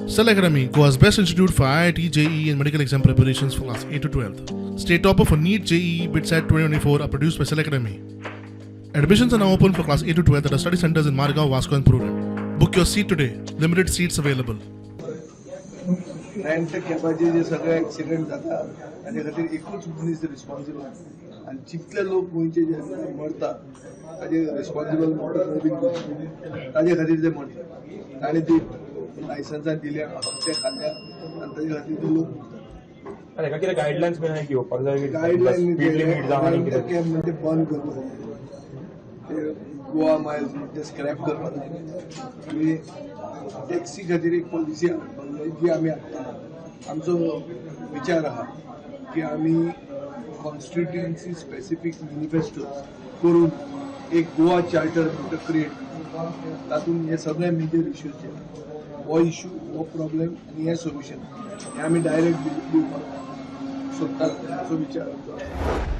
Cell Academy, Goa's best institute for IIT, JEE and medical exam preparations for class 8 to 12th. State topper for NEET, JEE, BITSAT 2024 are produced by Cell Academy. Admissions are now open for class 8 to 12th at our study centers in Margao, Vasco and Purur. Book your seat today. Limited seats available. रँट कॅपाचे जे सगळे accident जातात ताजे खातीर एकूच मनीस responsible आनी जितले लोक गोंयचे जे मरता ताजे रिस्पॉन्सिबल ताजे खातीर ते मरता ताणें ती लायसन्सां दिल्या हप्ते खाल्ल्या आनी ताजे खातीर ते लोक अरे कितें गायडलायन्स बीन घेवपाक जाय गायडलायन स्पीड लिमीट जावं आनी कितें कॅब म्हणजे बंद करपाक ते गोवा मायल्स ते स्क्रॅप करपाक जाय आनी टॅक्सी खातीर एक पॉलिसी हाडपाक जाय जी आमी हाडटा आमचो विचार आहा की आमी कॉन्स्टिट्युएन्सी स्पेसिफीक मॅनिफेस्टो करून एक गोवा चार्टर क्रिएट तातूंत हे सगळे मेजर इश्यूज जे हो इश्यू हो प्रॉब्लेम आनी हे सोल्युशन हे आमी डायरेक्ट दिवपाक सोदता असो विचार आमचो